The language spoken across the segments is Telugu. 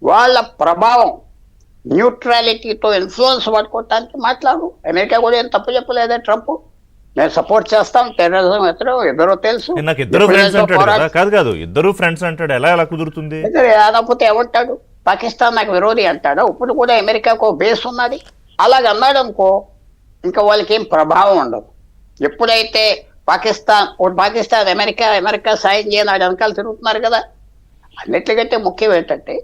వాళ్ళ ప్రభావం న్యూట్రాలిటీతో ఇన్ఫ్లుయెన్స్ పట్టుకోవటానికి మాట్లాడు. అమెరికా కూడా ఏం తప్పు చెప్పలేదే ట్రంప్. నేను సపోర్ట్ చేస్తాం, టెర్రరిజం ఎత్తడం ఎదురో తెలుసు. నాకు ఇద్దరు ఫ్రెండ్స్ అంటాడు కదా. కాదు ఇద్దరు ఫ్రెండ్స్ అంటాడు, ఎలా కుదురుతుంది? కాకపోతే ఏమంటాడు, పాకిస్తాన్ నాకు విరోధి అంటాడు. ఇప్పుడు కూడా అమెరికాకు బేస్ ఉన్నది. అలాగ అన్నాడు అనుకో, ఇంకా వాళ్ళకి ఏం ప్రభావం ఉండదు. ఎప్పుడైతే పాకిస్తాన్ అమెరికా సాయం చేయనాడు వెనకాల తిరుగుతున్నారు కదా. అన్నిటికంటే ముఖ్యం ఏంటంటే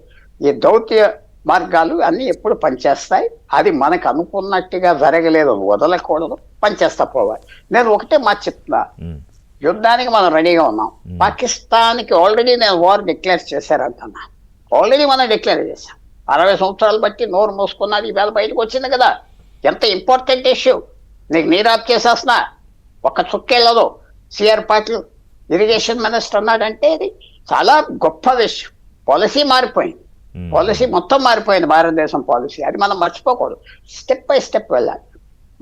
ఈ దౌత్య మార్గాలు అన్నీ ఎప్పుడు పనిచేస్తాయి. అది మనకు అనుకున్నట్టుగా జరగలేదు, వదలకూడదు, పనిచేస్తా పోవాలి. నేను ఒకటే మాట చెప్తున్నా, యుద్ధానికి మనం రెడీగా ఉన్నాం. పాకిస్తాన్కి ఆల్రెడీ నేను వార్ డిక్లేర్ చేశారంటున్నా. ఆల్రెడీ మనం డిక్లేర్ చేశాం. 60 సంవత్సరాలు బట్టి నోరు మూసుకున్నది, ఈవేళ బయటకు వచ్చింది కదా. ఎంత ఇంపార్టెంట్ ఇష్యూ. నీకు నీరాప్ చేసేస్తున్నా, ఒక్క చుక్కెళ్ళదు. సిఆర్ పాటిల్ ఇరిగేషన్ మినిస్టర్ అన్నాడంటే ఇది చాలా గొప్ప విషయం. పాలసీ మారిపోయింది, పాలసీ మొత్తం మారిపోయింది, భారతదేశం పాలసీ. అది మనం మర్చిపోకూడదు. స్టెప్ బై స్టెప్ వెళ్ళాలి.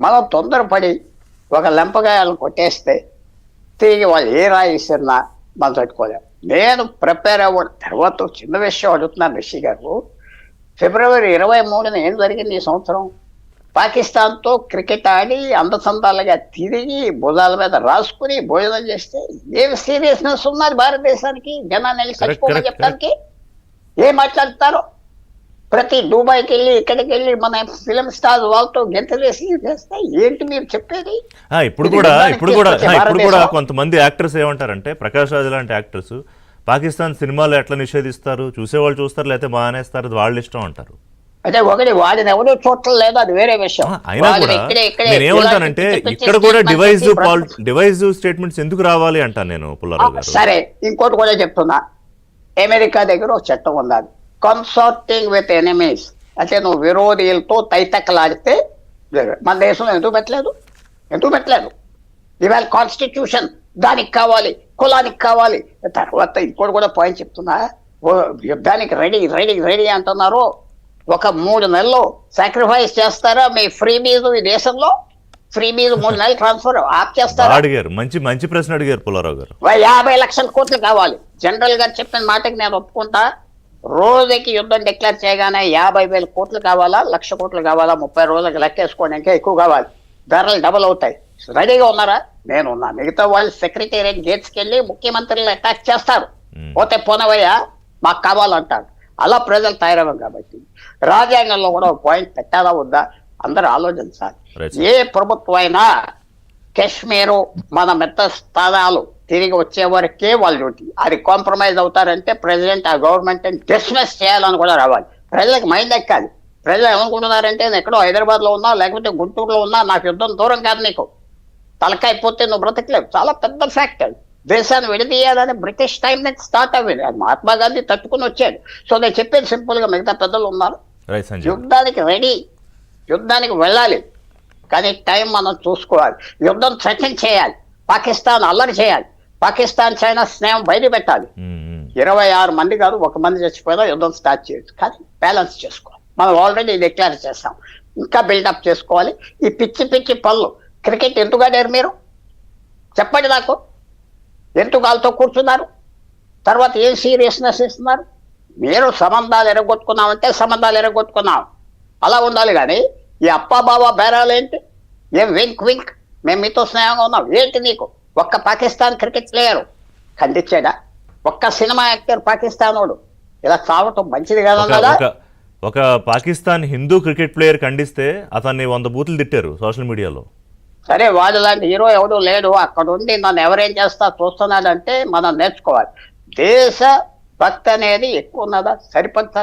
మనం తొందరపడి ఒక లెంపగాయాలను కొట్టేస్తే తిరిగి వాళ్ళు ఏ రాయి ఇస్తున్నా మనం తట్టుకోలేము. నేను ప్రిపేర్ అవ్వడం తర్వాత చిన్న విషయం అడుగుతున్నాను రిషి గారు. ఫిబ్రవరి 23న ఏం జరిగింది ఈ సంవత్సరం? పాకిస్తాన్తో క్రికెట్ ఆడి అందచందాలుగా తిరిగి భుజాల మీద రాసుకుని భోజనం చేస్తే ఏం సీరియస్నెస్ ఉన్నది భారతదేశానికి? జనాన్ని చచ్చిపోమని చెప్పడానికి ఏం మాట్లాడతారో? ప్రతి దుబాయ్కి వెళ్ళి ఇక్కడికి వెళ్ళి మన ఫిలిం స్టార్ వాళ్ళతో గెంతలేసి చేస్తే ఏంటి మీరు చెప్పేది? ఇప్పుడు కూడా కొంతమంది యాక్టర్స్ ఏమంటారంటే, ప్రకాష్ రాజ్ లాంటి యాక్టర్స్ పాకిస్తాన్ సినిమాలు ఎట్లా నిషేధిస్తారు, చూసేవాళ్ళు చూస్తారు, లేకపోతే మానేస్తారు, అది వాళ్ళ ఇష్టం అంటారు. అంటే ఒకటి వాడిని ఎవరో చూడటం లేదు, అది వేరే విషయం. అయినా కూడా నేను ఏమంటానంటే, ఇక్కడ కూడా డివైజివ్ స్టేట్మెంట్స్ ఎందుకు రావాలి అంటాను నేను పుల్లారావు గారు. సరే, ఇంకోటి కూడా చెప్తున్నా. అమెరికా దగ్గర ఒక చట్టం ఉన్నది, కన్సార్టింగ్ విత్ ఎనిమీస్. అంటే నువ్వు విరోధులతో తైతక్కలాడితే మన దేశంలో ఎందుకు పెట్టలేదు? ఇవాళ కాన్స్టిట్యూషన్ దానికి కావాలి, కులానికి కావాలి. తర్వాత ఇంకోటి కూడా పాయింట్ చెప్తున్నా. యుద్ధానికి రెడీ అంటున్నారు. ఒక 3 నెలలు సాక్రిఫైస్ చేస్తారా మీ ఫ్రీ మీద? ఈ దేశంలో ఫ్రీ మీద 3 నెలలు ట్రాన్స్ఫర్ ఆప్ చేస్తారా? అడిగారు, మంచి ప్రశ్న అడిగారు పుల్లారావు గారు. 50 లక్షల కోట్లు కావాలి. జనరల్ గారు చెప్పిన మాటకి నేను ఒప్పుకుంటా. రోజుకి యుద్ధం డిక్లేర్ చేయగానే 50,000 కోట్లు కావాలా, 1,00,000 కోట్లు కావాలా? 30 రోజులకి లెక్కేసుకోండి, ఇంకా ఎక్కువ కావాలి. ధరలు డబుల్ అవుతాయి. రెడీగా ఉన్నారా? నేను ఉన్నా. మిగతా వాళ్ళు సెక్రటేరియట్ గేట్స్కి వెళ్ళి ముఖ్యమంత్రులు అటాక్ చేస్తారు. పోతే పోనవయ్యా మాకు కావాలంటారు. అలా ప్రజలు తయారవ్వం. కాబట్టి రాజ్యాంగంలో కూడా ఒక పాయింట్ పెట్టాలా వద్దా అందరూ ఆలోచించాలి. ఏ ప్రభుత్వం అయినా కాశ్మీరు మన మెత్త స్థానాలు తిరిగి వచ్చే వరకే వాళ్ళ డ్యూటీ. అది కాంప్రమైజ్ అవుతారంటే ప్రెసిడెంట్ ఆ గవర్నమెంట్ డిస్మిస్ చేయాలని కూడా రావాలి. ప్రజలకు మైండ్ ఎక్కాలి. ప్రజలు ఏమనుకుంటున్నారంటే నేను ఎక్కడో హైదరాబాద్లో ఉన్నా, లేకపోతే గుంటూరులో ఉన్నా, నాకు యుద్ధం దూరం కాదు, నీకు తలకాయిపోతే నువ్వు బ్రతకలేవు. చాలా పెద్ద ఫ్యాక్టర్. దేశాన్ని విడదీయాలని బ్రిటిష్ టైం నుంచి స్టార్ట్ అవ్వింది. అది మహాత్మా గాంధీ తట్టుకుని వచ్చాడు. సో నేను చెప్పేది సింపుల్ గా, మిగతా పెద్దలు ఉన్నారు, యుద్ధానికి రెడీ, యుద్ధానికి వెళ్ళాలి. కానీ టైం మనం చూసుకోవాలి. యుద్ధం థ్రెటన్ చేయాలి, పాకిస్తాన్ అల్లరి చేయాలి, పాకిస్తాన్ చైనా స్నేహం బయట పెట్టాలి. 26 మంది కాదు, 1 మంది చచ్చిపోయినా యుద్ధం స్టార్ట్ చేయొచ్చు. కానీ బ్యాలెన్స్ చేసుకోవాలి. మనం ఆల్రెడీ డిక్లేర్ చేస్తాం, ఇంకా బిల్డప్ చేసుకోవాలి. ఈ పిచ్చి పనులు, క్రికెట్ ఎందుకు ఆడారు మీరు చెప్పండి నాకు? ఎందుకు వాళ్ళతో కూర్చున్నారు? తర్వాత ఏం సీరియస్నెస్ ఇస్తున్నారు? మీరు సంబంధాలు ఎరగొట్టుకున్నామంటే సంబంధాలు ఎరగొట్టుకున్నాం, అలా ఉండాలి. కానీ ఈ అప్పా బాబా బేరాలు ఏంటి? ఏం వింక్ మేము మీతో స్నేహంగా ఉన్నాం ఏంటి? నీకు ఒక్క పాకిస్తాన్ క్రికెట్ ప్లేయర్ ఖండించాడా? ఒక్క సినిమా యాక్టర్ పాకిస్తానోడు ఇలా చావటం మంచిది కాదన్నా? ఒక పాకిస్తాన్ హిందూ క్రికెట్ ప్లేయర్ ఖండిస్తే అతన్ని 100 బూతులు తిట్టారు సోషల్ మీడియాలో. సరే, వాడు లాంటి హీరో ఎవడు లేడు. అక్కడ ఉండి నన్ను ఎవరేం చేస్తా చూస్తున్నాడంటే మనం నేర్చుకోవాలి. దేశ భక్తి అనేది ఎక్కువ ఉన్నదా? సరిపడతా